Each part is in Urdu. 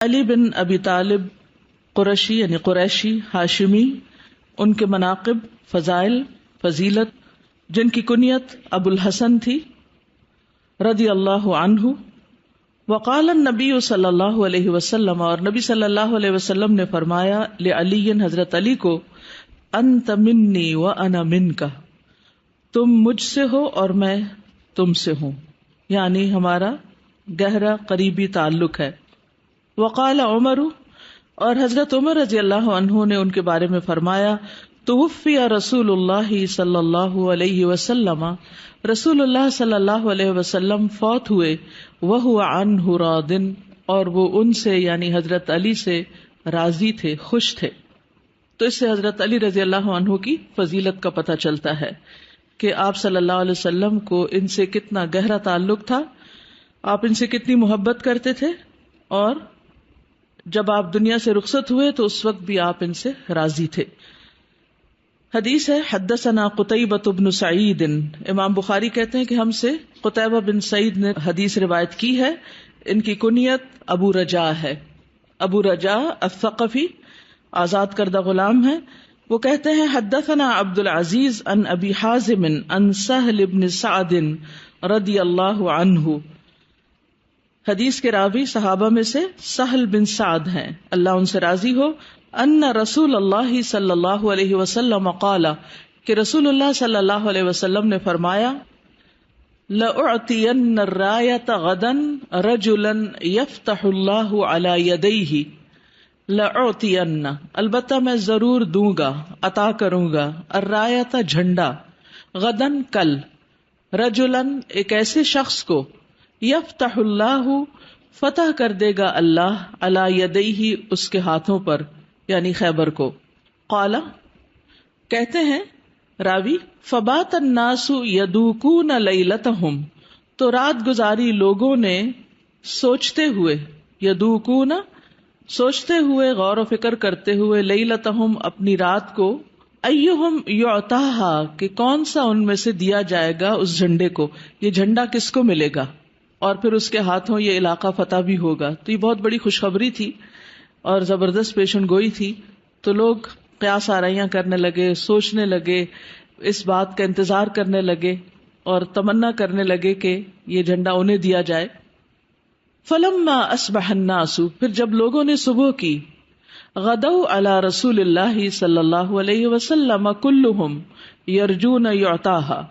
علی بن ابی طالب قرشی یعنی قریشی ہاشمی، ان کے مناقب، فضائل، فضیلت، جن کی کنیت ابو الحسن تھی رضی اللہ عنہ. وقال النبی صلی اللہ علیہ وسلم، اور نبی صلی اللہ علیہ وسلم نے فرمایا لعلی، حضرت علی کو، انت منی وانا منک، تم مجھ سے ہو اور میں تم سے ہوں، یعنی ہمارا گہرا قریبی تعلق ہے. وقال عمر، اور حضرت عمر رضی اللہ عنہ نے ان کے بارے میں فرمایا، توفی رسول اللہ صلی اللہ علیہ وسلم، رسول اللہ صلی اللہ علیہ وسلم فوت ہوئے، وہو عنہ راض، اور وہ ان سے یعنی حضرت علی سے راضی تھے، خوش تھے. تو اس سے حضرت علی رضی اللہ عنہ کی فضیلت کا پتہ چلتا ہے کہ آپ صلی اللہ علیہ وسلم کو ان سے کتنا گہرا تعلق تھا، آپ ان سے کتنی محبت کرتے تھے، اور جب آپ دنیا سے رخصت ہوئے تو اس وقت بھی آپ ان سے راضی تھے. حدیث ہے حدثنا قتیبۃ بن سعید، امام بخاری کہتے ہیں کہ ہم سے قتیبہ بن سعید نے حدیث روایت کی ہے. ان کی کنیت ابو رجاء ہے، ابو رجاء الثقفی، آزاد کردہ غلام ہے. وہ کہتے ہیں حدثنا عبد العزیز عن ابی حازم عن سہل بن سعد رضی اللہ عنہ. حدیث کے راوی صحابہ میں سے سہل بن سعد ہیں، اللہ ان سے راضی ہو. ان رسول اللہ صلی اللہ علیہ وسلم قال، کہ رسول اللہ صلی اللہ علیہ وسلم نے فرمایا، لأعطین الرایۃ غدا رجلا یفتح اللہ علی یدیہ، لأعطین، البتہ میں ضرور دوں گا، عطا کروں گا، الرایۃ جھنڈا، غدن کل، رجلا ایک ایسے شخص کو، یفتح اللہ فتح کر دے گا اللہ، علی یدیہ اس کے ہاتھوں پر، یعنی خیبر کو. قال کہتے ہیں راوی، فبات الناس یدوکون لیلتہم، تو رات گزاری لوگوں نے سوچتے ہوئے، یدوکون سوچتے ہوئے، غور و فکر کرتے ہوئے، لیلتہم اپنی رات کو، ایہم یعطاہا کہ کون سا ان میں سے دیا جائے گا اس جھنڈے کو، یہ جھنڈا کس کو ملے گا، اور پھر اس کے ہاتھوں یہ علاقہ فتح بھی ہوگا. تو یہ بہت بڑی خوشخبری تھی اور زبردست پیشن گوئی تھی. تو لوگ قیاس آرائیاں کرنے لگے، سوچنے لگے، اس بات کا انتظار کرنے لگے اور تمنا کرنے لگے کہ یہ جھنڈا انہیں دیا جائے. فلما اصبح الناس، پھر جب لوگوں نے صبح کی، غدوا علی رسول اللہ صلی اللہ علیہ وسلم کلہم یرجون یعطاہا،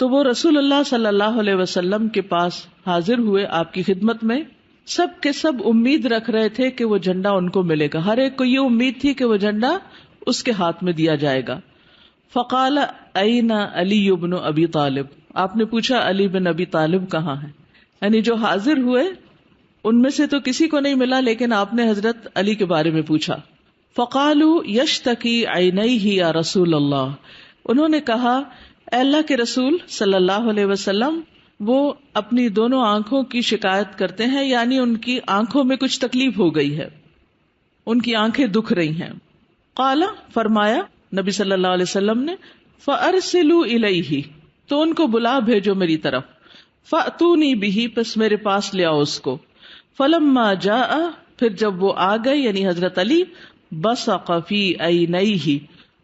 تو وہ رسول اللہ صلی اللہ علیہ وسلم کے پاس حاضر ہوئے آپ کی خدمت میں، سب کے سب امید رکھ رہے تھے کہ وہ جھنڈا ان کو ملے گا، ہر ایک کو یہ امید تھی کہ وہ جھنڈا اس کے ہاتھ میں دیا جائے گا. فقال این علی بن ابی طالب، آپ نے پوچھا علی بن ابی طالب کہاں ہے، یعنی جو حاضر ہوئے ان میں سے تو کسی کو نہیں ملا، لیکن آپ نے حضرت علی کے بارے میں پوچھا. فقالوا یشتکی عینیہ یا رسول اللہ، انہوں نے کہا اے اللہ کے رسول صلی اللہ علیہ وسلم، وہ اپنی دونوں آنکھوں کی شکایت کرتے ہیں، یعنی ان کی آنکھوں میں کچھ تکلیف ہو گئی ہے، ان کی آنکھیں دکھ رہی ہیں. قال فرمایا نبی صلی اللہ علیہ وسلم نے، فارسلوا الیہ، تو ان کو بلا بھیجو میری طرف، فاتونی بہ، پس میرے پاس لے آؤ اس کو. فلما جاء، پھر جب وہ آ گئے یعنی حضرت علی، بصق فی عینیہ،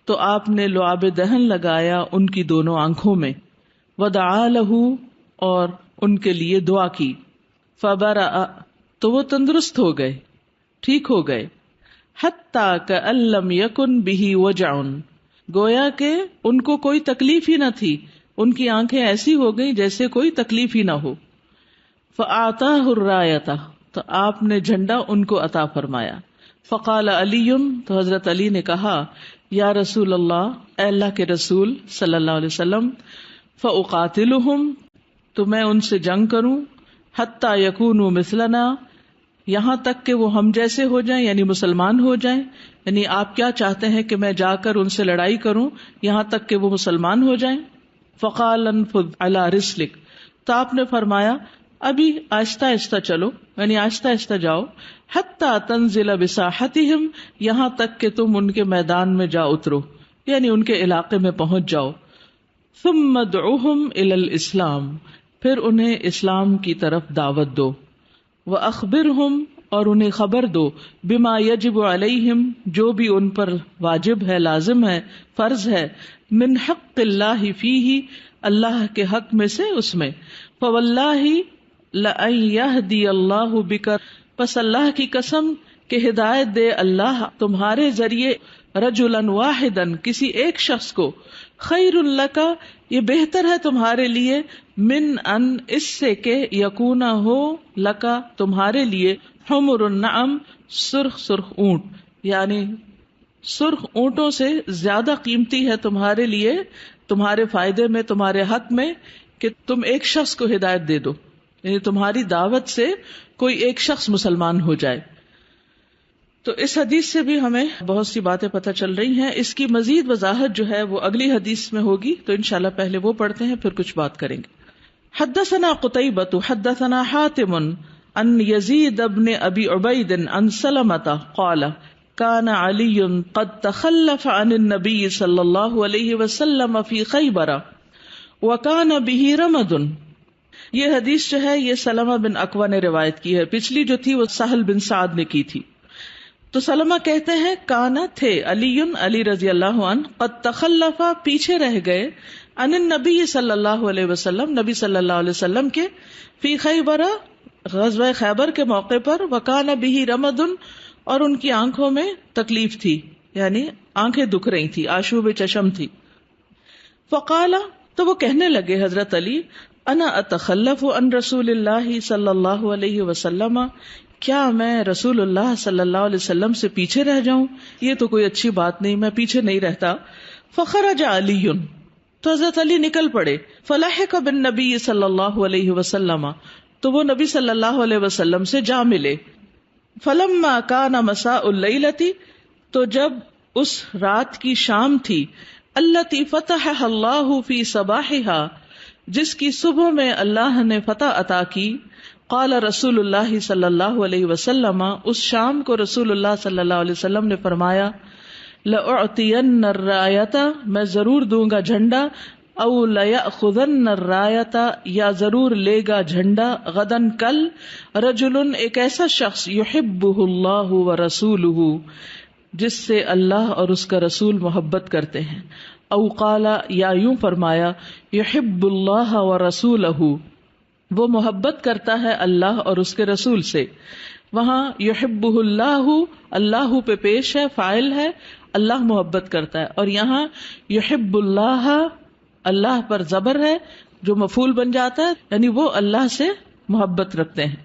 تو آپ نے لعاب دہن لگایا ان کی دونوں آنکھوں میں، ودعا لہ، اور ان کے لیے دعا کی. فبرأ، تو وہ تندرست ہو گئے، ٹھیک ہو گئے. حتی کأن لم یکن بہ وجع، گویا کہ ان کو کوئی تکلیف ہی نہ تھی، ان کی آنکھیں ایسی ہو گئی جیسے کوئی تکلیف ہی نہ ہو. فأعطاہ الرایۃ، تو آپ نے جھنڈا ان کو عطا فرمایا. فقال علی، تو حضرت علی نے کہا، یا رسول اللہ، اے اللہ کے رسول صلی اللہ علیہ وسلم، فاقاتلہم، تو میں ان سے جنگ کروں، حتی یکونوا مثلنا، یہاں تک کہ وہ ہم جیسے ہو جائیں، یعنی مسلمان ہو جائیں. یعنی آپ کیا چاہتے ہیں کہ میں جا کر ان سے لڑائی کروں یہاں تک کہ وہ مسلمان ہو جائیں. فقال انفض علی رسلک، تو آپ نے فرمایا ابھی آہستہ آہستہ چلو، یعنی آہستہ آہستہ جاؤ. حتی تنزل بساحتہم، یہاں تک کہ تم ان کے میدان میں جا اترو، یعنی ان کے علاقے میں پہنچ جاؤ. ثم ادعوہم الی الاسلام، پھر انہیں اسلام کی طرف دعوت دو. وَأَخْبِرْهُمْ، اور انہیں خبر دو بما یجب علیہم جو بھی ان پر واجب ہے، لازم ہے، فرض ہے، من حق اللہ فیہ اللہ کے حق میں سے اس میں، فواللہ لئن یہدی اللہ بک پس اللہ کی قسم کہ ہدایت دے اللہ تمہارے ذریعے رجلا واحدا کسی ایک شخص کو، خیر لک یہ بہتر ہے تمہارے لیے، من ان اس سے کہ یکون ہو لکا تمہارے لیے، حمر النعم سرخ سرخ اونٹ، یعنی سرخ اونٹوں سے زیادہ قیمتی ہے تمہارے لیے، تمہارے فائدے میں، تمہارے حق میں، کہ تم ایک شخص کو ہدایت دے دو، یعنی تمہاری دعوت سے کوئی ایک شخص مسلمان ہو جائے۔ تو اس حدیث سے بھی ہمیں بہت سی باتیں پتہ چل رہی ہیں۔ اس کی مزید وضاحت جو ہے وہ اگلی حدیث میں ہوگی، تو انشاءاللہ پہلے وہ پڑھتے ہیں پھر کچھ بات کریں گے۔ حدثنا قتیبۃ حدثنا حاتم عن یزید بن ابی عبید عن سلمۃ قال كان علی قد تخلف عن النبی صلی اللہ علیہ وسلم فی خیبر وكان به رمد۔ یہ حدیث جو ہے یہ سلمہ بن اکوع نے روایت کی ہے، پچھلی جو تھی وہ سہل بن سعد نے کی تھی۔ تو سلمہ کہتے ہیں کانا تھے علی رضی اللہ عنہ قد تخلف پیچھے رہ گئے عن النبی صلی اللہ علیہ وسلم نبی صلی اللہ علیہ وسلم کے، فی خیبر غزوہ خیبر کے موقع پر، وکان به رمد اور ان کی آنکھوں میں تکلیف تھی، یعنی آنکھیں دکھ رہی تھی، آشوب چشم تھی۔ فقال تو وہ کہنے لگے حضرت علی انا اتخلف عن رسول اللہ صلی اللہ علیہ وسلم، کیا میں رسول اللہ صلی اللہ علیہ وسلم سے پیچھے رہ جاؤں؟ یہ تو کوئی اچھی بات نہیں، میں پیچھے نہیں رہتا۔ فخرج علی تو حضرت علی نکل پڑے، فلحق بالنبی صلی اللہ علیہ وسلم تو وہ نبی صلی اللہ علیہ وسلم سے جا ملے۔ فلما کان مساء اللیلۃ تو جب اس رات کی شام تھی، التی فتحها اللہ فی صباحها جس کی صبح میں اللہ نے فتح عطا کی، قال رسول اللہ صلی اللہ علیہ وسلم اس شام کو رسول اللہ صلی اللہ علیہ وسلم نے فرمایا، لأعطین الرایۃ میں ضرور دوں گا جھنڈا، او لیأخذن الرایۃ یا ضرور لے گا جھنڈا، غدن کل، رجل ایک ایسا شخص، یحبہ اللہ ورسولہ جس سے اللہ اور اس کا رسول محبت کرتے ہیں، او قال یا یوں فرمایا، یحب اللہ ورسولہ وہ محبت کرتا ہے اللہ اور اس کے رسول سے۔ وہاں یحبہ اللہ اللہ پہ پیش ہے، فاعل ہے، اللہ محبت کرتا ہے، اور یہاں یحب اللہ اللہ پر زبر ہے جو مفعول بن جاتا ہے، یعنی وہ اللہ سے محبت رکھتے ہیں۔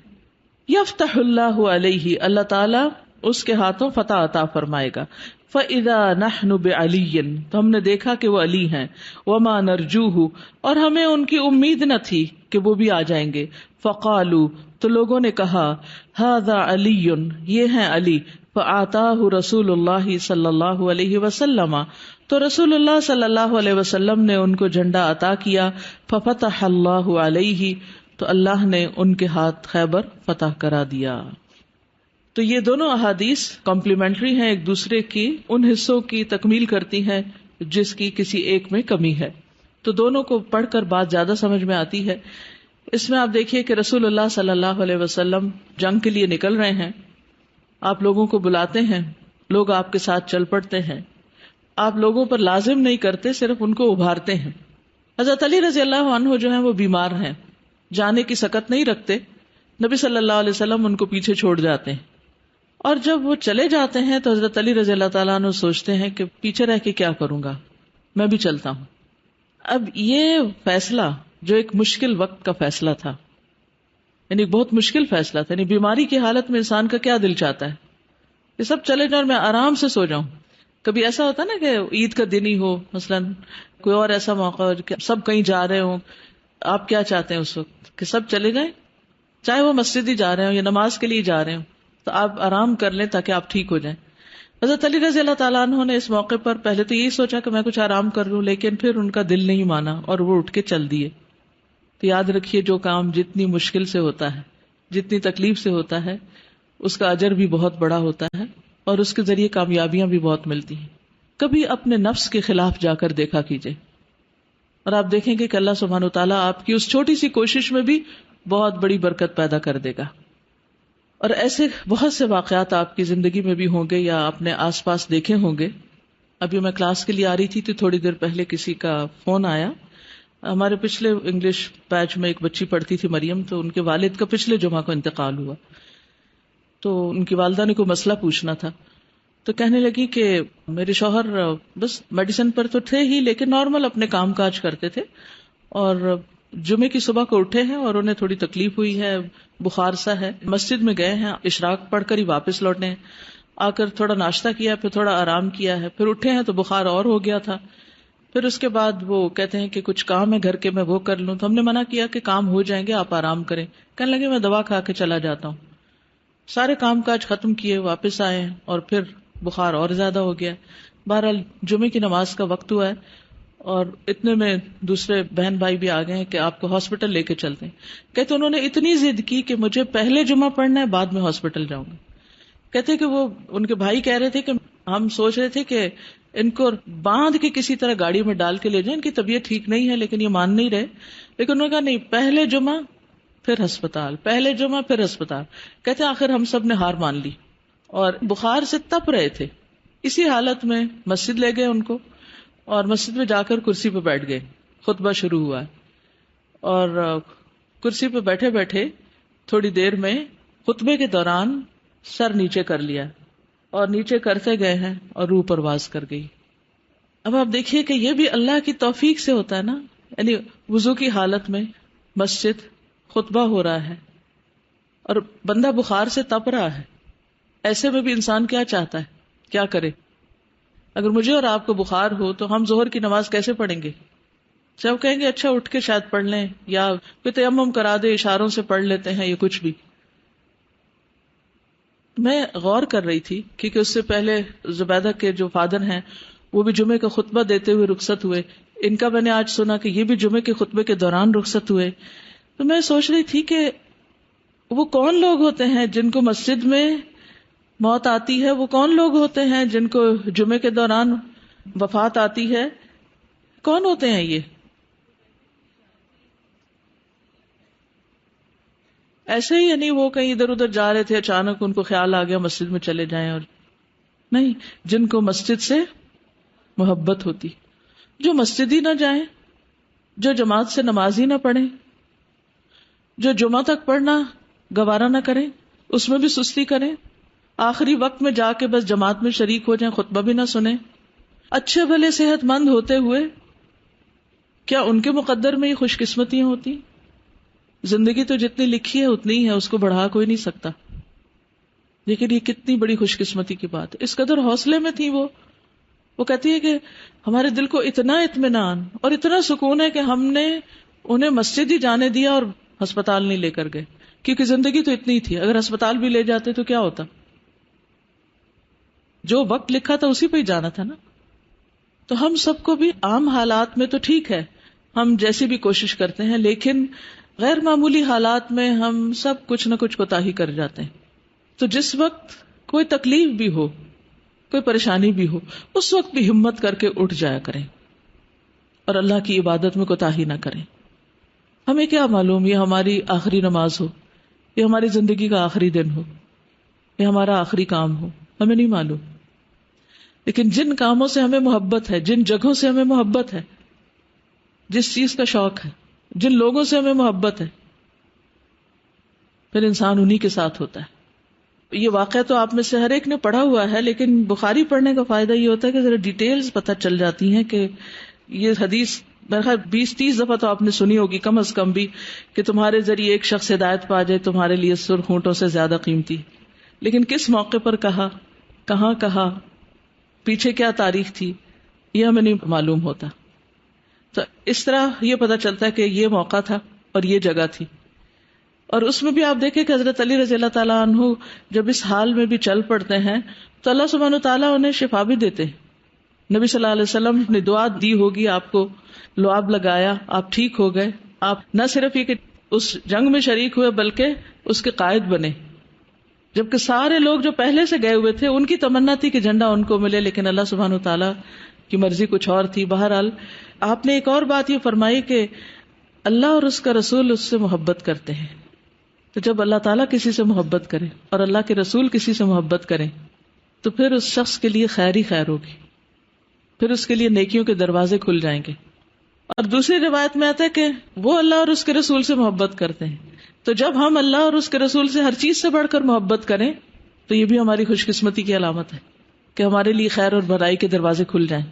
یفتح اللہ علیہ اللہ تعالی اس کے ہاتھوں فتح عطا فرمائے گا۔ فَإِذَا نَحْنُ بِعَلِيٍّ تو ہم نے دیکھا کہ وہ علی ہیں، وَمَا نَرْجُوهُ اور ہمیں ان کی امید نہ تھی کہ وہ بھی آ جائیں گے۔ فَقَالُوا تو لوگوں نے کہا، هَذَا عَلِيٌّ یہ ہیں علی، فَآتَاهُ رسول اللہ صلی اللہ علیہ وسلم تو رسول اللہ صلی اللہ علیہ وسلم نے ان کو جھنڈا عطا کیا، فَفَتَحَ اللَّهُ عَلَيْهِ تو اللہ نے ان کے ہاتھ خیبر فتح کرا دیا۔ تو یہ دونوں احادیث کمپلیمنٹری ہیں، ایک دوسرے کی ان حصوں کی تکمیل کرتی ہیں جس کی کسی ایک میں کمی ہے، تو دونوں کو پڑھ کر بات زیادہ سمجھ میں آتی ہے۔ اس میں آپ دیکھیے کہ رسول اللہ صلی اللہ علیہ وسلم جنگ کے لیے نکل رہے ہیں، آپ لوگوں کو بلاتے ہیں، لوگ آپ کے ساتھ چل پڑتے ہیں، آپ لوگوں پر لازم نہیں کرتے، صرف ان کو ابھارتے ہیں۔ حضرت علی رضی اللہ عنہ جو ہیں وہ بیمار ہیں، جانے کی سکت نہیں رکھتے، نبی صلی اللہ علیہ وسلم ان کو پیچھے چھوڑ جاتے ہیں، اور جب وہ چلے جاتے ہیں تو حضرت علی رضی اللہ تعالیٰ عنہ سوچتے ہیں کہ پیچھے رہ کے کیا کروں گا، میں بھی چلتا ہوں۔ اب یہ فیصلہ جو ایک مشکل وقت کا فیصلہ تھا، یعنی بہت مشکل فیصلہ تھا، یعنی بیماری کی حالت میں انسان کا کیا دل چاہتا ہے یہ سب چلے جاؤ اور میں آرام سے سو جاؤں۔ کبھی ایسا ہوتا نا کہ عید کا دن ہی ہو، مثلاً کوئی اور ایسا موقع ہو کہ سب کہیں جا رہے ہوں، آپ کیا چاہتے ہیں اس وقت کہ سب چلے جائیں، چاہے وہ مسجد ہی جا رہے ہوں یا نماز کے لیے جا رہے ہوں، تو آپ آرام کر لیں تاکہ آپ ٹھیک ہو جائیں۔ حضرت علی رضی اللہ تعالیٰ عنہ نے اس موقع پر پہلے تو یہی سوچا کہ میں کچھ آرام کر لوں، لیکن پھر ان کا دل نہیں مانا اور وہ اٹھ کے چل دیے۔ تو یاد رکھیے جو کام جتنی مشکل سے ہوتا ہے، جتنی تکلیف سے ہوتا ہے، اس کا اجر بھی بہت بڑا ہوتا ہے اور اس کے ذریعے کامیابیاں بھی بہت ملتی ہیں۔ کبھی اپنے نفس کے خلاف جا کر دیکھا کیجئے اور آپ دیکھیں گے کہ اللہ سبحانہ و تعالیٰ آپ کی اس چھوٹی سی کوشش میں بھی بہت بڑی برکت پیدا کر دے گا۔ اور ایسے بہت سے واقعات آپ کی زندگی میں بھی ہوں گے یا اپنے آس پاس دیکھے ہوں گے. ابھی میں کلاس کے لیے آ رہی تھی تو تھوڑی دیر پہلے کسی کا فون آیا. ہمارے پچھلے انگلش بیچ میں ایک بچی پڑھتی تھی مریم، تو ان کے والد کا پچھلے جمعہ کو انتقال ہوا. تو ان کی والدہ نے کوئی مسئلہ پوچھنا تھا، تو کہنے لگی کہ میرے شوہر بس میڈیسن پر تو تھے ہی، لیکن نارمل اپنے کام کاج کرتے تھے، اور جمعے کی صبح کو اٹھے ہیں اور انہیں تھوڑی تکلیف ہوئی ہے، بخار سا ہے. مسجد میں گئے ہیں، اشراق پڑھ کر ہی واپس لوٹے ہیں. آ کر تھوڑا ناشتہ کیا، پھر تھوڑا آرام کیا ہے، پھر اٹھے ہیں تو بخار اور ہو گیا تھا. پھر اس کے بعد وہ کہتے ہیں کہ کچھ کام ہے گھر کے، میں وہ کر لوں. تو ہم نے منع کیا کہ کام ہو جائیں گے، آپ آرام کریں. کہنے لگے میں دوا کھا کے چلا جاتا ہوں. سارے کام کاج ختم کیے، واپس آئے ہیں اور پھر بخار اور زیادہ ہو گیا. بہرحال جمعے کی نماز کا وقت ہوا ہے اور اتنے میں دوسرے بہن بھائی بھی آ گئے ہیں کہ آپ کو ہاسپٹل لے کے چلتے ہیں. کہتے انہوں نے اتنی ضد کی کہ مجھے پہلے جمعہ پڑھنا ہے، بعد میں ہاسپٹل جاؤں گا. کہتے کہ وہ ان کے بھائی کہہ رہے تھے کہ ہم سوچ رہے تھے کہ ان کو باندھ کے کسی طرح گاڑی میں ڈال کے لے جائیں، ان کی طبیعت ٹھیک نہیں ہے، لیکن یہ مان نہیں رہے. لیکن انہوں نے کہا نہیں، پہلے جمعہ پھر ہسپتال، پہلے جمعہ پھر ہسپتال. کہتے آخر ہم سب نے ہار مان لی اور بخار سے تپ رہے تھے. اسی حالت میں مسجد لے گئے ان کو، اور مسجد میں جا کر کرسی پہ بیٹھ گئے. خطبہ شروع ہوا ہے اور کرسی پہ بیٹھے بیٹھے تھوڑی دیر میں خطبے کے دوران سر نیچے کر لیا اور نیچے کرتے گئے ہیں اور روح پرواز کر گئی. اب آپ دیکھیے کہ یہ بھی اللہ کی توفیق سے ہوتا ہے نا. یعنی وضو کی حالت میں مسجد، خطبہ ہو رہا ہے اور بندہ بخار سے تپ رہا ہے. ایسے میں بھی انسان کیا چاہتا ہے، کیا کرے؟ اگر مجھے اور آپ کو بخار ہو تو ہم ظہر کی نماز کیسے پڑھیں گے؟ سب کہیں گے اچھا اٹھ کے شاید پڑھ لیں، یا کوئی تیمم کرا دے، اشاروں سے پڑھ لیتے ہیں، یہ کچھ بھی. میں غور کر رہی تھی کیونکہ اس سے پہلے زبیدہ کے جو فادر ہیں وہ بھی جمعے کا خطبہ دیتے ہوئے رخصت ہوئے. ان کا میں نے آج سنا کہ یہ بھی جمعے کے خطبے کے دوران رخصت ہوئے. تو میں سوچ رہی تھی کہ وہ کون لوگ ہوتے ہیں جن کو مسجد میں موت آتی ہے، وہ کون لوگ ہوتے ہیں جن کو جمعے کے دوران وفات آتی ہے؟ کون ہوتے ہیں یہ؟ ایسے ہی یعنی وہ کہیں ادھر ادھر جا رہے تھے، اچانک ان کو خیال آ گیا مسجد میں چلے جائیں. اور نہیں، جن کو مسجد سے محبت ہوتی، جو مسجد ہی نہ جائیں، جو جماعت سے نماز ہی نہ پڑھیں، جو جمعہ تک پڑھنا گوارا نہ کریں، اس میں بھی سستی کریں، آخری وقت میں جا کے بس جماعت میں شریک ہو جائیں، خطبہ بھی نہ سنیں. اچھے بھلے صحت مند ہوتے ہوئے کیا ان کے مقدر میں یہ خوش قسمتیاں ہوتی؟ زندگی تو جتنی لکھی ہے اتنی ہی ہے، اس کو بڑھا کوئی نہیں سکتا. لیکن یہ کتنی بڑی خوش قسمتی کی بات ہے. اس قدر حوصلے میں تھی وہ کہتی ہے کہ ہمارے دل کو اتنا اطمینان اور اتنا سکون ہے کہ ہم نے انہیں مسجد ہی جانے دیا اور ہسپتال نہیں لے کر گئے، کیونکہ زندگی تو اتنی تھی. اگر ہسپتال بھی لے جاتے تو کیا ہوتا؟ جو وقت لکھا تھا اسی پہ ہی جانا تھا نا. تو ہم سب کو بھی عام حالات میں تو ٹھیک ہے، ہم جیسی بھی کوشش کرتے ہیں، لیکن غیر معمولی حالات میں ہم سب کچھ نہ کچھ کوتاہی کر جاتے ہیں. تو جس وقت کوئی تکلیف بھی ہو، کوئی پریشانی بھی ہو، اس وقت بھی ہمت کر کے اٹھ جایا کریں اور اللہ کی عبادت میں کوتاہی نہ کریں. ہمیں کیا معلوم یہ ہماری آخری نماز ہو، یہ ہماری زندگی کا آخری دن ہو، یہ ہمارا آخری کام ہو، ہمیں نہیں معلوم. لیکن جن کاموں سے ہمیں محبت ہے، جن جگہوں سے ہمیں محبت ہے، جس چیز کا شوق ہے، جن لوگوں سے ہمیں محبت ہے، پھر انسان انہی کے ساتھ ہوتا ہے. یہ واقعہ تو آپ میں سے ہر ایک نے پڑھا ہوا ہے، لیکن بخاری پڑھنے کا فائدہ یہ ہوتا ہے کہ ذرا ڈیٹیلز پتہ چل جاتی ہیں کہ یہ حدیث بہرحال 20-30 دفعہ تو آپ نے سنی ہوگی کم از کم بھی، کہ تمہارے ذریعے ایک شخص ہدایت پا جائے تمہارے لیے سرخ اونٹوں سے زیادہ قیمتی. لیکن کس موقع پر کہا، کہاں کہا، پیچھے کیا تاریخ تھی، یہ ہمیں نہیں معلوم ہوتا. تو اس طرح یہ پتہ چلتا ہے کہ یہ موقع تھا اور یہ جگہ تھی. اور اس میں بھی آپ دیکھیں کہ حضرت علی رضی اللہ تعالیٰ عنہ جب اس حال میں بھی چل پڑتے ہیں تو اللہ سبحانہ و تعالیٰ انہیں شفا بھی دیتے ہیں. نبی صلی اللہ علیہ وسلم نے دعا دی ہوگی آپ کو، لعاب لگایا، آپ ٹھیک ہو گئے. آپ نہ صرف یہ کہ اس جنگ میں شریک ہوئے بلکہ اس کے قائد بنے، جبکہ سارے لوگ جو پہلے سے گئے ہوئے تھے ان کی تمنا تھی کہ جھنڈا ان کو ملے، لیکن اللہ سبحانہ و تعالیٰ کی مرضی کچھ اور تھی. بہرحال آپ نے ایک اور بات یہ فرمائی کہ اللہ اور اس کا رسول اس سے محبت کرتے ہیں. تو جب اللہ تعالیٰ کسی سے محبت کرے اور اللہ کے رسول کسی سے محبت کریں تو پھر اس شخص کے لیے خیر ہی خیر ہوگی، پھر اس کے لیے نیکیوں کے دروازے کھل جائیں گے. اور دوسری روایت میں آتا ہے کہ وہ اللہ اور اس کے رسول سے محبت کرتے ہیں. تو جب ہم اللہ اور اس کے رسول سے ہر چیز سے بڑھ کر محبت کریں تو یہ بھی ہماری خوش قسمتی کی علامت ہے کہ ہمارے لیے خیر اور بھلائی کے دروازے کھل جائیں.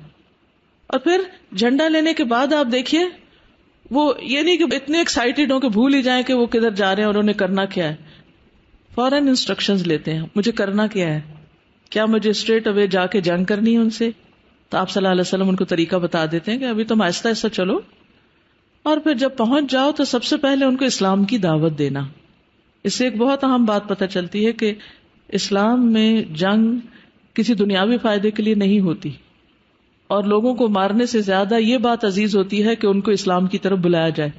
اور پھر جھنڈا لینے کے بعد آپ دیکھیے وہ یہ نہیں کہ اتنے ایکسائٹیڈ ہوں کہ بھول ہی جائیں کہ وہ کدھر جا رہے ہیں اور انہیں کرنا کیا ہے. فوراً انسٹرکشنز لیتے ہیں، مجھے کرنا کیا ہے، کیا مجھے اسٹریٹ اوے جا کے جنگ کرنی ہے ان سے؟ تو آپ صلی اللہ علیہ وسلم ان کو طریقہ بتا دیتے ہیں کہ ابھی تم آہستہ آہستہ چلو، اور پھر جب پہنچ جاؤ تو سب سے پہلے ان کو اسلام کی دعوت دینا. اس سے ایک بہت اہم بات پتہ چلتی ہے کہ اسلام میں جنگ کسی دنیاوی فائدے کے لیے نہیں ہوتی، اور لوگوں کو مارنے سے زیادہ یہ بات عزیز ہوتی ہے کہ ان کو اسلام کی طرف بلایا جائے.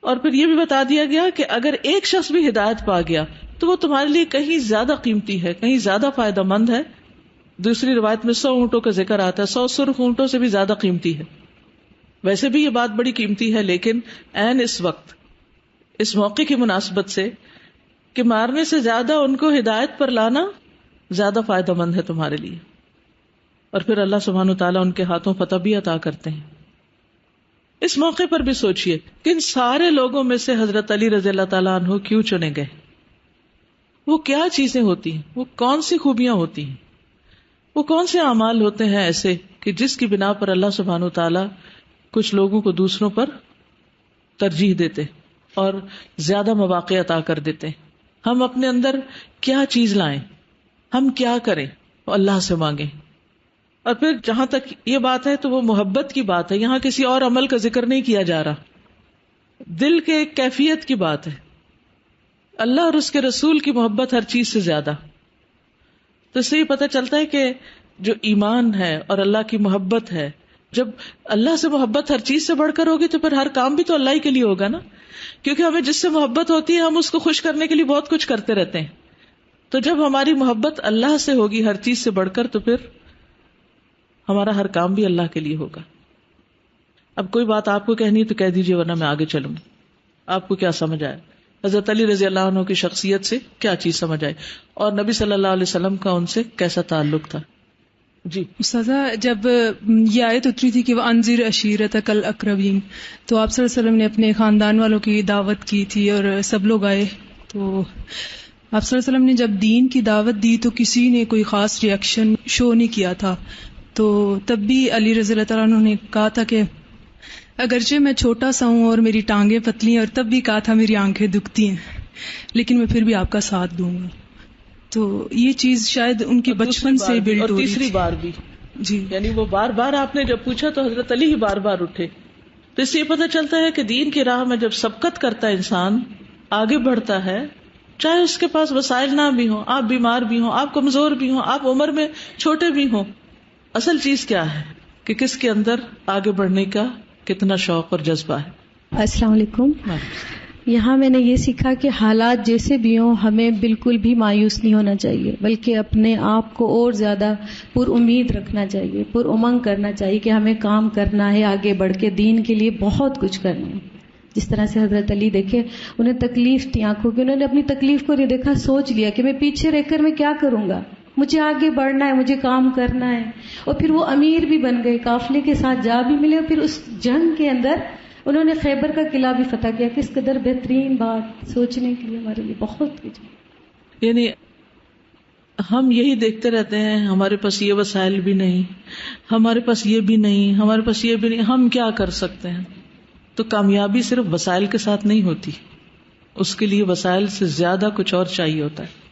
اور پھر یہ بھی بتا دیا گیا کہ اگر ایک شخص بھی ہدایت پا گیا تو وہ تمہارے لیے کہیں زیادہ قیمتی ہے، کہیں زیادہ فائدہ مند ہے. دوسری روایت میں 100 اونٹوں کا ذکر آتا ہے، 100 سرخ اونٹوں سے بھی زیادہ قیمتی ہے. ویسے بھی یہ بات بڑی قیمتی ہے، لیکن عین اس وقت، اس موقع کی مناسبت سے کہ مارنے سے زیادہ ان کو ہدایت پر لانا زیادہ فائدہ مند ہے تمہارے لیے. اور پھر اللہ سبحانہ وتعالیٰ ان کے ہاتھوں فتح بھی عطا کرتے ہیں. اس موقع پر بھی سوچئے کہ ان سارے لوگوں میں سے حضرت علی رضی اللہ تعالیٰ عنہ کیوں چنے گئے؟ وہ کیا چیزیں ہوتی ہیں، وہ کون سی خوبیاں ہوتی ہیں، وہ کون سے اعمال ہوتے ہیں ایسے کہ جس کی بنا پر اللہ سبحانہ وتعالیٰ کچھ لوگوں کو دوسروں پر ترجیح دیتے اور زیادہ مواقع عطا کر دیتے. ہم اپنے اندر کیا چیز لائیں، ہم کیا کریں، اللہ سے مانگیں. اور پھر جہاں تک یہ بات ہے تو وہ محبت کی بات ہے، یہاں کسی اور عمل کا ذکر نہیں کیا جا رہا، دل کے ایک کیفیت کی بات ہے. اللہ اور اس کے رسول کی محبت ہر چیز سے زیادہ. تو اس سے یہ پتہ چلتا ہے کہ جو ایمان ہے اور اللہ کی محبت ہے، جب اللہ سے محبت ہر چیز سے بڑھ کر ہوگی تو پھر ہر کام بھی تو اللہ ہی کے لیے ہوگا نا، کیونکہ ہمیں جس سے محبت ہوتی ہے ہم اس کو خوش کرنے کے لیے بہت کچھ کرتے رہتے ہیں. تو جب ہماری محبت اللہ سے ہوگی ہر چیز سے بڑھ کر تو پھر ہمارا ہر کام بھی اللہ کے لیے ہوگا. اب کوئی بات آپ کو کہنی ہے تو کہہ دیجیے، ورنہ میں آگے چلوں. آپ کو کیا سمجھ آئے؟ حضرت علی رضی اللہ عنہ کی شخصیت سے کیا چیز سمجھ آئی، اور نبی صلی اللہ علیہ وسلم کا ان سے کیسا تعلق تھا؟ جی استاذہ، جب یہ آیت اتری تھی کہ وَأَنذِرْ عَشِيرَتَكَ الْأَقْرَبِينَ، تو آپ صلی اللہ علیہ وسلم نے اپنے خاندان والوں کی دعوت کی تھی اور سب لوگ آئے. تو آپ صلی اللہ علیہ وسلم نے جب دین کی دعوت دی تو کسی نے کوئی خاص ری ایکشن شو نہیں کیا تھا. تو تب بھی علی رضی اللہ تعالیٰ عنہ نے کہا تھا کہ اگرچہ میں چھوٹا سا ہوں اور میری ٹانگیں پتلی ہیں، اور تب بھی کہا تھا میری آنکھیں دکھتی ہیں، لیکن میں پھر بھی آپ کا ساتھ دوں گا. تو یہ چیز شاید ان کے بچپن سے بلڈ اور ہو رہی تیسری تھی. بار بھی جی، یعنی وہ بار بار آپ نے جب پوچھا تو حضرت علی ہی بار بار اٹھے. تو اس سے یہ پتہ چلتا ہے کہ دین کی راہ میں جب سبقت کرتا ہے انسان، آگے بڑھتا ہے، چاہے اس کے پاس وسائل نہ بھی ہوں، آپ بیمار بھی ہوں، آپ کمزور بھی ہوں، آپ عمر میں چھوٹے بھی ہوں. اصل چیز کیا ہے کہ کس کے اندر آگے بڑھنے کا کتنا شوق اور جذبہ ہے. السلام علیکم. یہاں میں نے یہ سیکھا کہ حالات جیسے بھی ہوں ہمیں بالکل بھی مایوس نہیں ہونا چاہیے، بلکہ اپنے آپ کو اور زیادہ پر امید رکھنا چاہیے، پر امنگ کرنا چاہیے کہ ہمیں کام کرنا ہے، آگے بڑھ کے دین کے لیے بہت کچھ کرنا ہے. جس طرح سے حضرت علی دیکھے، انہیں تکلیف تھی آنکھوں کی، انہوں نے اپنی تکلیف کو یہ دیکھا، سوچ لیا کہ میں پیچھے رہ کر میں کیا کروں گا، مجھے آگے بڑھنا ہے، مجھے کام کرنا ہے. اور پھر وہ امیر بھی بن گئے، قافلے کے ساتھ جا بھی ملے، اور پھر اس جنگ کے اندر انہوں نے خیبر کا قلعہ بھی فتح کیا. کس قدر بہترین بات، سوچنے کے لیے ہمارے لیے بہت کچھ. یعنی ہم یہی دیکھتے رہتے ہیں، ہمارے پاس یہ وسائل بھی نہیں، ہمارے پاس یہ بھی نہیں، ہمارے پاس یہ بھی نہیں، ہم کیا کر سکتے ہیں. تو کامیابی صرف وسائل کے ساتھ نہیں ہوتی، اس کے لیے وسائل سے زیادہ کچھ اور چاہیے ہوتا ہے.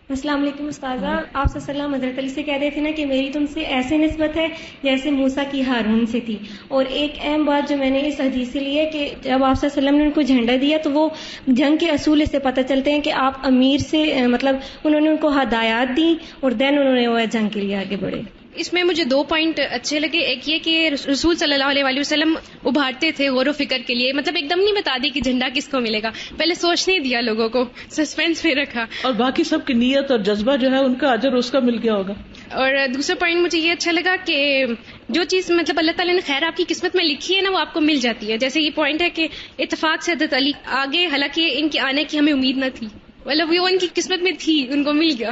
السلام علیکم استاذہ، آپ صلی اللہ علیہ وسلم حضرت علی سے کہہ رہے تھے نا کہ میری تم سے ایسے نسبت ہے جیسے موسیٰ کی ہارون سے تھی. اور ایک اہم بات جو میں نے اس حدیث سے لی ہے کہ جب آپ صلی اللہ علیہ وسلم نے ان کو جھنڈا دیا تو وہ جنگ کے اصول سے پتہ چلتے ہیں کہ آپ امیر سے مطلب انہوں نے ان کو ہدایات دی اور دین انہوں نے وہ جنگ کے لیے آگے بڑھے. اس میں مجھے 2 پوائنٹ اچھے لگے. ایک یہ کہ رسول صلی اللہ علیہ وسلم ابھارتے تھے غور و فکر کے لیے، مطلب ایک دم نہیں بتا دی کہ جھنڈا کس کو ملے گا، پہلے سوچنے دیا، لوگوں کو سسپینس میں رکھا، اور باقی سب کی نیت اور جذبہ جو ہے ان کا اجر اس کا مل گیا ہوگا. اور دوسرا پوائنٹ مجھے یہ اچھا لگا کہ جو چیز مطلب اللہ تعالیٰ نے خیر آپ کی قسمت میں لکھی ہے نا، وہ آپ کو مل جاتی ہے. جیسے یہ پوائنٹ ہے کہ اتفاق سے حضرت علی آگے، حالانکہ ان کے آنے کی ہمیں امید نہ تھی، مطلب وہ ان کی قسمت میں تھی، ان کو مل گیا.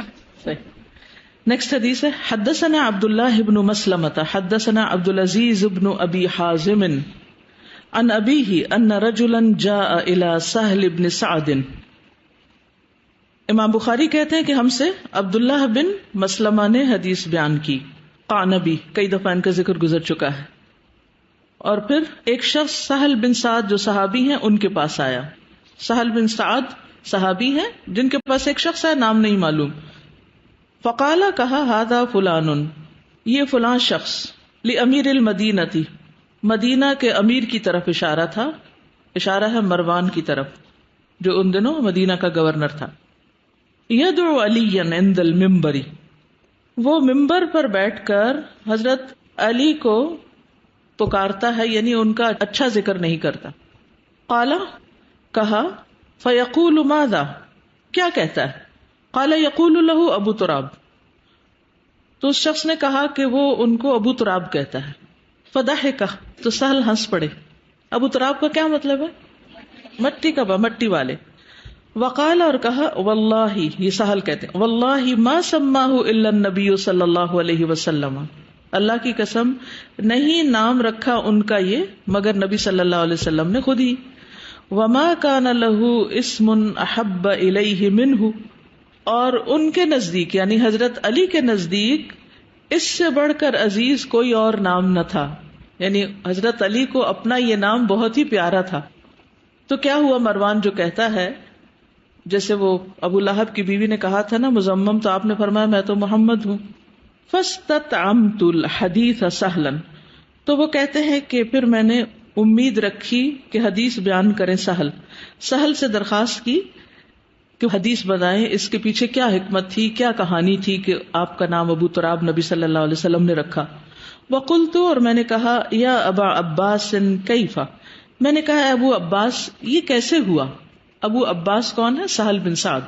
نیکسٹ حدیث ہے حدثنا عبد اللہ بن مسلمۃ حدثنا عبد العزیز بن ابی حازم عن ابیہ ان رجلا جاء الى سہل بن سعد. امام بخاری کہتے ہیں کہ ہم سے عبداللہ بن مسلمہ نے حدیث بیان کی. قعنبی کئی دفعہ ان کا ذکر گزر چکا ہے. اور پھر ایک شخص سہل بن سعد جو صحابی ہیں ان کے پاس آیا. سہل بن سعد صحابی ہیں جن کے پاس ایک شخص ہے، نام نہیں معلوم. فقال کہا ھذا فلان، یہ فلاں شخص، لامیر المدینہ، مدینہ کے امیر کی طرف اشارہ تھا. اشارہ ہے مروان کی طرف جو ان دنوں مدینہ کا گورنر تھا. یدعو علی عند المنبر، وہ ممبر پر بیٹھ کر حضرت علی کو پکارتا ہے، یعنی ان کا اچھا ذکر نہیں کرتا. قال کہا فیقول ماذا، کیا کہتا ہے؟ قال یقول له ابو تراب، تو اس شخص نے کہا کہ وہ ان کو ابو تراب کہتا ہے. فضحک، تو سہل ہنس پڑے. ابو تراب کا کیا مطلب ہے؟ مٹی کا، مٹی والے. وقال، اور کہا واللہ، یہ سہل کہتے ہیں واللہ ما سماہ الا النبی صلی اللہ علیہ وسلم، اللہ کی قسم نہیں نام رکھا ان کا یہ مگر نبی صلی اللہ علیہ وسلم نے خود ہی. وما کان له اسم احب الیہ منہ، اور ان کے نزدیک یعنی حضرت علی کے نزدیک اس سے بڑھ کر عزیز کوئی اور نام نہ تھا. یعنی حضرت علی کو اپنا یہ نام بہت ہی پیارا تھا. تو کیا ہوا، مروان جو کہتا ہے، جیسے وہ ابو لہب کی بیوی نے کہا تھا نا مزمم، تو آپ نے فرمایا میں تو محمد ہوں. فاستطعمت الحدیث سہلا، تو وہ کہتے ہیں کہ پھر میں نے امید رکھی کہ حدیث بیان کریں سہل. سہل سے درخواست کی کہ حدیث بتائیں، اس کے پیچھے کیا حکمت تھی، کیا کہانی تھی کہ آپ کا نام ابو تراب نبی صلی اللہ علیہ وسلم نے رکھا. وقلت، اور میں نے کہا یا ابا عباس کیفا، میں نے کہا ابو عباس یہ کیسے ہوا. ابو عباس کون ہے؟ سہل بن سعد.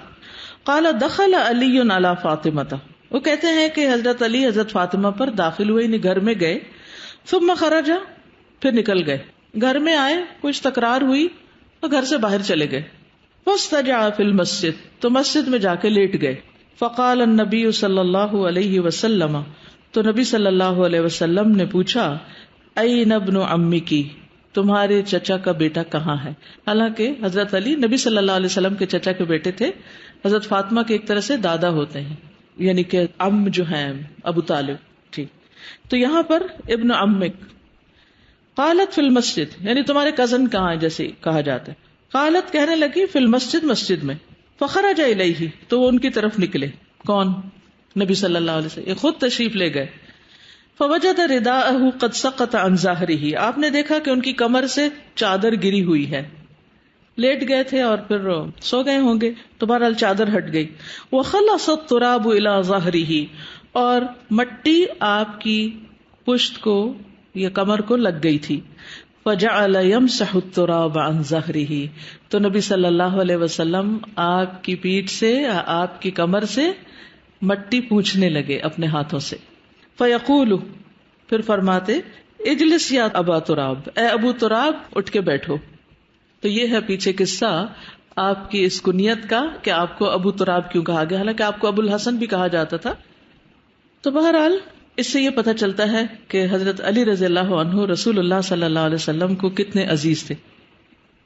قال دخل علی علی فاطمہ، وہ کہتے ہیں کہ حضرت علی حضرت فاطمہ پر داخل ہوئے، یعنی گھر میں گئے. ثم خرج، پھر نکل گئے. گھر میں آئے، کچھ تکرار ہوئی تو گھر سے باہر چلے گئے. فاستجع فی المسجد، تو مسجد میں جا کے لیٹ گئے. فقال النبی صلی اللہ علیہ وسلم، تو نبی صلی اللہ علیہ وسلم نے پوچھا این ابن عمکی، تمہارے چچا کا بیٹا کہاں ہے. حالانکہ حضرت علی نبی صلی اللہ علیہ وسلم کے چچا کے بیٹے تھے. حضرت فاطمہ کے ایک طرح سے دادا ہوتے ہیں، یعنی کہ ام جو ہیں ابو طالب. ٹھیک، تو یہاں پر ابن عمک. قالت فی المسجد، یعنی تمہارے کزن کہاں ہے جیسے کہا جاتا ہے. قالت کہنے لگی فی المسجد، مسجد میں. فخرج الیہ، تو وہ ان کی طرف نکلے. کون؟ نبی صلی اللہ علیہ وسلم. یہ خود تشریف لے گئے. فوجد رداءہ قد سقط عن ظہرہ، آپ نے دیکھا کہ ان کی کمر سے چادر گری ہوئی ہے. لیٹ گئے تھے اور پھر سو گئے ہوں گے تو بہرحال چادر ہٹ گئی. وخلص التراب الی ظہرہ، اور مٹی آپ کی پشت کو یا کمر کو لگ گئی تھی. فجعل یمسح التراب عن ظہرہ، تو نبی صلی اللہ علیہ وسلم آپ کی پیٹھ سے، آپ کی کمر سے مٹی پوچھنے لگے اپنے ہاتھوں سے. فیقول، پھر فرماتے اجلس یا ابا تراب، اے ابو تراب اٹھ کے بیٹھو. تو یہ ہے پیچھے قصہ آپ کی اس کنیت کا کہ آپ کو ابو تراب کیوں کہا گیا، حالانکہ آپ کو ابو الحسن بھی کہا جاتا تھا. تو بہرحال اس سے یہ پتہ چلتا ہے کہ حضرت علی رضی اللہ عنہ رسول اللہ صلی اللہ علیہ وسلم کو کتنے عزیز تھے.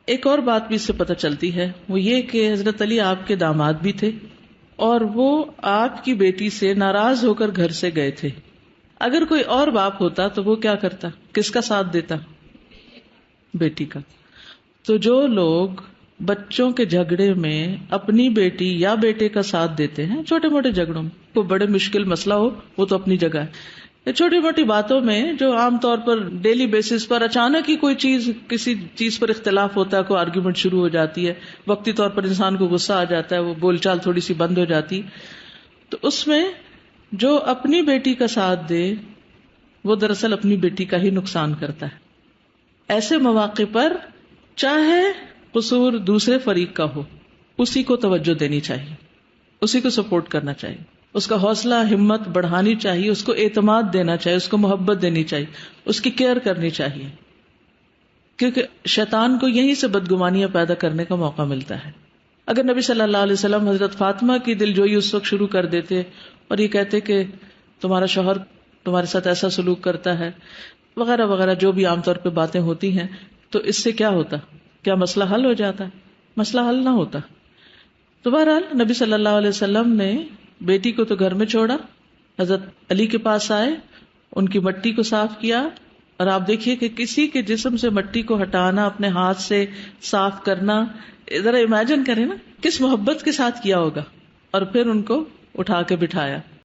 ایک اور بات بھی اس سے پتہ چلتی ہے، وہ یہ کہ حضرت علی آپ کے داماد بھی تھے اور وہ آپ کی بیٹی سے ناراض ہو کر گھر سے گئے تھے. اگر کوئی اور باپ ہوتا تو وہ کیا کرتا؟ کس کا ساتھ دیتا؟ بیٹی کا. تو جو لوگ بچوں کے جھگڑے میں اپنی بیٹی یا بیٹے کا ساتھ دیتے ہیں، چھوٹے موٹے جھگڑوں میں، کوئی بڑے مشکل مسئلہ ہو وہ تو اپنی جگہ ہے، چھوٹی موٹی باتوں میں جو عام طور پر ڈیلی بیسس پر اچانک ہی کوئی چیز، کسی چیز پر اختلاف ہوتا ہے، کوئی آرگیومنٹ شروع ہو جاتی ہے، وقتی طور پر انسان کو غصہ آ جاتا ہے، وہ بول چال تھوڑی سی بند ہو جاتی، تو اس میں جو اپنی بیٹی کا ساتھ دے وہ دراصل اپنی بیٹی کا ہی نقصان کرتا ہے. ایسے مواقع پر چاہے قصور دوسرے فریق کا ہو، اسی کو توجہ دینی چاہیے، اسی کو سپورٹ کرنا چاہیے. اس کا حوصلہ ہمت بڑھانی چاہیے، اس کو اعتماد دینا چاہیے، اس کو محبت دینی چاہیے، اس کی کیئر کرنی چاہیے، کیونکہ شیطان کو یہیں سے بدگمانیاں پیدا کرنے کا موقع ملتا ہے. اگر نبی صلی اللہ علیہ وسلم حضرت فاطمہ کی دلجوئی اس وقت شروع کر دیتے اور یہ کہتے کہ تمہارا شوہر تمہارے ساتھ ایسا سلوک کرتا ہے وغیرہ وغیرہ، جو بھی عام طور پہ باتیں ہوتی ہیں، تو اس سے کیا ہوتا؟ کیا مسئلہ حل ہو جاتا؟ مسئلہ حل نہ ہوتا. تو بہرحال نبی صلی اللہ علیہ وسلم نے بیٹی کو تو گھر میں چھوڑا، حضرت علی کے پاس آئے، ان کی مٹی کو صاف کیا، اور آپ دیکھیے کہ کسی کے جسم سے مٹی کو ہٹانا، اپنے ہاتھ سے صاف کرنا، ذرا امیجن کریں نا کس محبت کے ساتھ کیا ہوگا، اور پھر ان کو اٹھا کے بٹھایا.